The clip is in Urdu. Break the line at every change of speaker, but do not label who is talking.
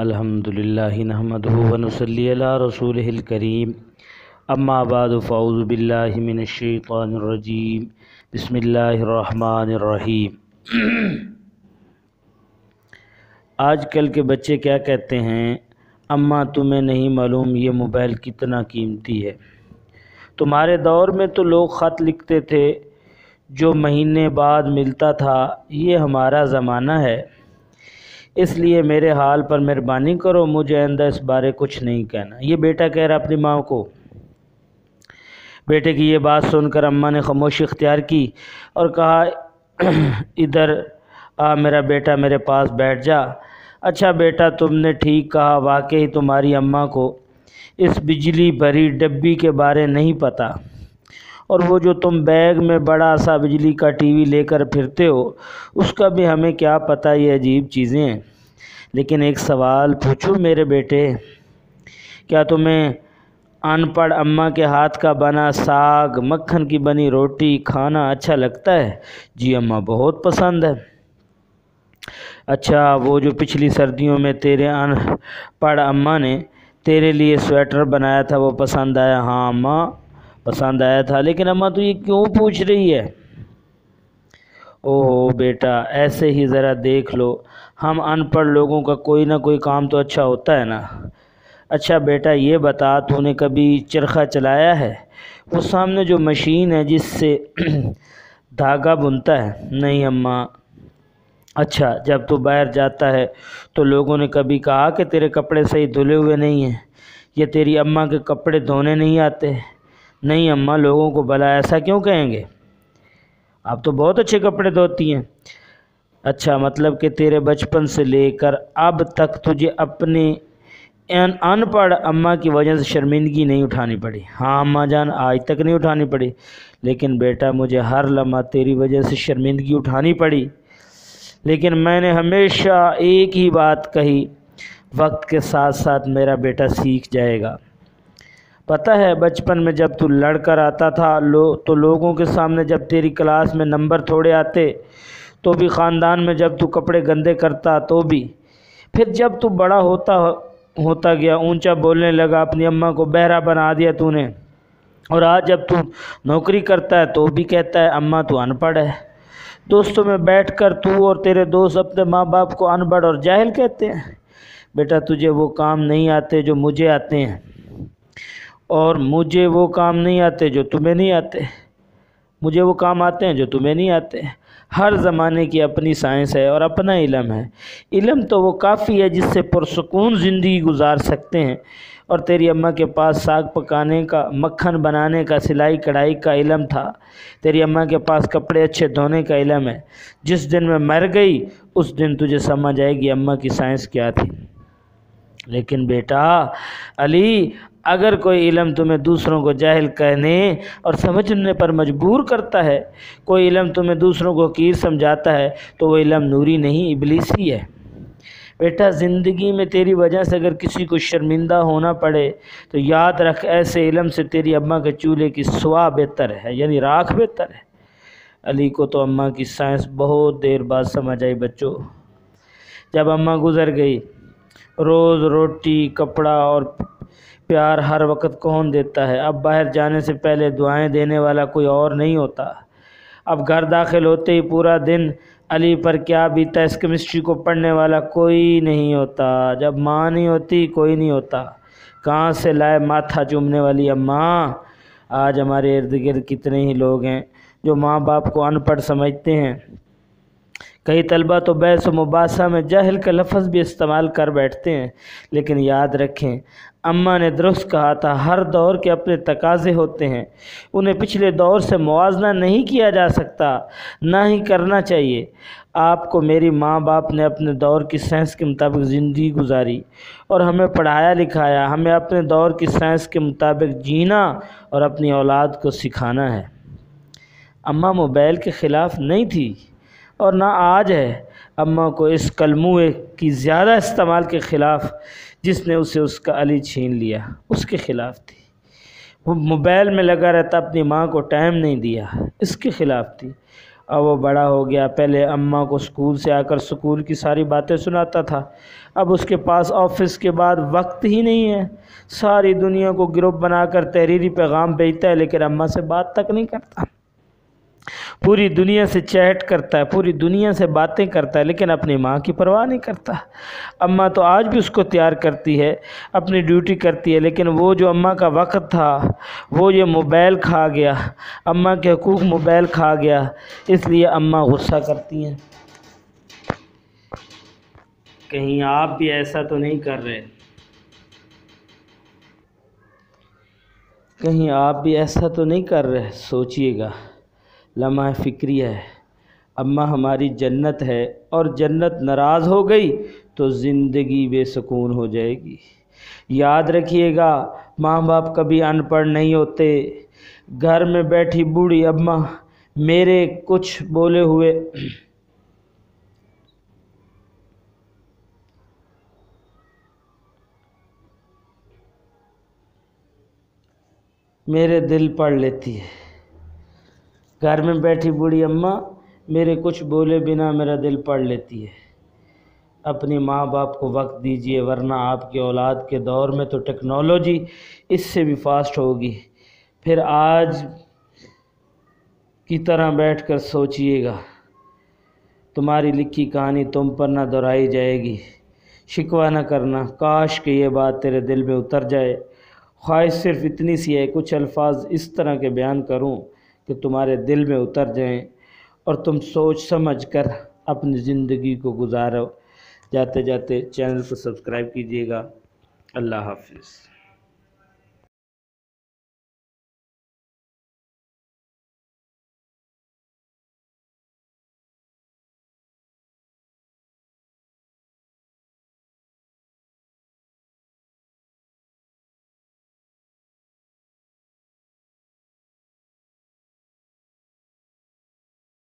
الحمدللہ نحمدہ ونصلی علی رسولہ الکریم اما بعد فاعوذ باللہ من الشیطان الرجیم بسم اللہ الرحمن الرحیم۔ آج کل کے بچے کیا کہتے ہیں، اماں تمہیں نہیں معلوم یہ موبائل کتنا قیمتی ہے؟ تمہارے دور میں تو لوگ خط لکھتے تھے جو مہینے بعد ملتا تھا، یہ ہمارا زمانہ ہے، اس لیے میرے حال پر مہربانی کرو، مجھے آئندہ اس بارے کچھ نہیں کہنا۔ یہ بیٹا کہہ رہا اپنی ماں کو۔ بیٹے کی یہ بات سن کر اماں نے خاموشی اختیار کی اور کہا، ادھر آ میرا بیٹا، میرے پاس بیٹھ جا۔ اچھا بیٹا، تم نے ٹھیک کہا، واقعی تمہاری اماں کو اس بجلی بھری ڈبی کے بارے نہیں پتہ، اور وہ جو تم بیگ میں بڑا سا بجلی کا ٹی وی لے کر پھرتے ہو اس کا بھی ہمیں کیا پتہ، یہ عجیب چیزیں ہیں۔ لیکن ایک سوال پوچھوں میرے بیٹے، کیا تمہیں ان پڑھ اماں کے ہاتھ کا بنا ساگ، مکھن کی بنی روٹی کھانا اچھا لگتا ہے؟ جی اماں، بہت پسند ہے۔ اچھا، وہ جو پچھلی سردیوں میں تیرے ان پڑھ اماں نے تیرے لیے سویٹر بنایا تھا وہ پسند آیا؟ ہاں اماں، پسند آیا تھا۔ لیکن اماں تو یہ کیوں پوچھ رہی ہے؟ اوہ بیٹا، ایسے ہی ذرا دیکھ لو، ہم ان پڑھ لوگوں کا کوئی نہ کوئی کام تو اچھا ہوتا ہے نا۔ اچھا بیٹا یہ بتا، تو نے کبھی چرخہ چلایا ہے؟ وہ سامنے جو مشین ہے جس سے دھاگا بنتا ہے؟ نہیں اماں۔ اچھا، جب تو باہر جاتا ہے تو لوگوں نے کبھی کہا کہ تیرے کپڑے صحیح دھلے ہوئے نہیں ہیں، یا تیری اماں کے کپڑے دھونے نہیں آتے؟ نہیں اماں، لوگوں کو بھلا ایسا کیوں کہیں گے، آپ تو بہت اچھے کپڑے دھوتی ہیں۔ اچھا، مطلب کہ تیرے بچپن سے لے کر اب تک تجھے اپنے ان پڑھ اماں کی وجہ سے شرمندگی نہیں اٹھانی پڑی؟ ہاں اماں جان، آج تک نہیں اٹھانی پڑی، لیکن بیٹا مجھے ہر لمحہ تیری وجہ سے شرمندگی اٹھانی پڑی، لیکن میں نے ہمیشہ ایک ہی بات کہی، وقت کے ساتھ ساتھ میرا بیٹا سیکھ جائے گا۔ پتہ ہے بچپن میں جب تو لڑ کر آتا تھا تو لوگوں کے سامنے جب تیری کلاس میں نمبر تھوڑے آتے تو بھی، خاندان میں جب تو کپڑے گندے کرتا تو بھی، پھر جب تو بڑا ہوتا گیا، اونچا بولنے لگا، اپنی اماں کو بہرا بنا دیا تو نے، اور آج جب تو نوکری کرتا ہے تو بھی کہتا ہے اماں تو ان پڑھ ہے۔ دوستوں میں بیٹھ کر تو اور تیرے دوست اپنے ماں باپ کو ان پڑھ اور جاہل کہتے ہیں۔ بیٹا تجھے وہ کام نہیں آتے جو مجھے آتے ہیں، اور مجھے وہ کام نہیں آتے جو تمہیں نہیں آتے۔ مجھے وہ کام آتے ہیں جو تمہیں نہیں آتے۔ ہر زمانے کی اپنی سائنس ہے اور اپنا علم ہے۔ علم تو وہ کافی ہے جس سے پرسکون زندگی گزار سکتے ہیں، اور تیری اماں کے پاس ساگ پکانے کا، مکھن بنانے کا، سلائی کڑھائی کا علم تھا۔ تیری اماں کے پاس کپڑے اچھے دھونے کا علم ہے۔ جس دن میں مر گئی اس دن تجھے سمجھ آئے گی اماں کی سائنس کیا تھی۔ لیکن بیٹا علی، اگر کوئی علم تمہیں دوسروں کو جاہل کہنے اور سمجھنے پر مجبور کرتا ہے، کوئی علم تمہیں دوسروں کو حقیر سمجھاتا ہے، تو وہ علم نوری نہیں، ابلیسی ہے۔ بیٹا زندگی میں تیری وجہ سے اگر کسی کو شرمندہ ہونا پڑے تو یاد رکھ، ایسے علم سے تیری اماں کے چولہے کی سوا بہتر ہے، یعنی راکھ بہتر ہے۔ علی کو تو اماں کی سائنس بہت دیر بعد سمجھ آئی۔ بچوں، جب اماں گزر گئی، روز روٹی، کپڑا اور پیار ہر وقت کون دیتا ہے؟ اب باہر جانے سے پہلے دعائیں دینے والا کوئی اور نہیں ہوتا۔ اب گھر داخل ہوتے ہی پورا دن علی پر کیا بیتا اس کیمسٹری کو پڑھنے والا کوئی نہیں ہوتا۔ جب ماں نہیں ہوتی کوئی نہیں ہوتا۔ کہاں سے لائے ماتھا چومنے والی اماں؟ آج ہمارے ارد گرد کتنے ہی لوگ ہیں جو ماں باپ کو ان پڑھ سمجھتے ہیں۔ کئی طلبہ تو بحث و مباحثہ میں جاہل کا لفظ بھی استعمال کر بیٹھتے ہیں، لیکن یاد رکھیں اماں نے درست کہا تھا، ہر دور کے اپنے تقاضے ہوتے ہیں، انہیں پچھلے دور سے موازنہ نہیں کیا جا سکتا، نہ ہی کرنا چاہیے۔ آپ کو میری ماں باپ نے اپنے دور کی سائنس کے مطابق زندگی گزاری اور ہمیں پڑھایا لکھایا، ہمیں اپنے دور کی سائنس کے مطابق جینا اور اپنی اولاد کو سکھانا ہے۔ اماں موبائل کے خلاف نہیں تھی اور نہ آج ہے۔ اماں کو اس کلموئے کی زیادہ استعمال کے خلاف، جس نے اسے اس کا علی چھین لیا، اس کے خلاف تھی۔ وہ موبائل میں لگا رہتا، اپنی ماں کو ٹائم نہیں دیا، اس کے خلاف تھی۔ اب وہ بڑا ہو گیا، پہلے اماں کو اسکول سے آ کر اسکول کی ساری باتیں سناتا تھا، اب اس کے پاس آفس کے بعد وقت ہی نہیں ہے، ساری دنیا کو گروپ بنا کر تحریری پیغام بھیجتا ہے لیکن اماں سے بات تک نہیں کرتا، پوری دنیا سے چیٹ کرتا ہے، پوری دنیا سے باتیں کرتا ہے لیکن اپنی ماں کی پرواہ نہیں کرتا۔ اماں تو آج بھی اس کو تیار کرتی ہے، اپنی ڈیوٹی کرتی ہے، لیکن وہ جو اماں کا وقت تھا وہ یہ موبائل کھا گیا، اماں کے حقوق موبائل کھا گیا، اس لیے اماں غصہ کرتی ہیں۔ کہیں آپ بھی ایسا تو نہیں کر رہے؟ کہیں آپ بھی ایسا تو نہیں کر رہے؟ سوچئے گا، لمحہ فکری ہے۔ اماں ہماری جنت ہے، اور جنت ناراض ہو گئی تو زندگی بے سکون ہو جائے گی۔ یاد رکھیے گا، ماں باپ کبھی ان پڑھ نہیں ہوتے۔ گھر میں بیٹھی بوڑھی اماں میرے کچھ بولے ہوئے میرے دل پڑھ لیتی ہے۔ گھر میں بیٹھی بوڑھی اماں میرے کچھ بولے بنا میرا دل پڑھ لیتی ہے۔ اپنی ماں باپ کو وقت دیجیے، ورنہ آپ کی اولاد کے دور میں تو ٹیکنالوجی اس سے بھی فاسٹ ہوگی، پھر آج کی طرح بیٹھ کر سوچئے گا، تمہاری لکھی کہانی تم پر نہ دہرائی جائے گی۔ شکوہ نہ کرنا، کاش کہ یہ بات تیرے دل میں اتر جائے۔ خواہش صرف اتنی سی ہے، کچھ الفاظ اس طرح کے بیان کروں کہ تمہارے دل میں اتر جائیں اور تم سوچ سمجھ کر اپنی زندگی کو گزارو۔ جاتے جاتے چینل کو سبسکرائب کیجیے گا۔ اللہ حافظ۔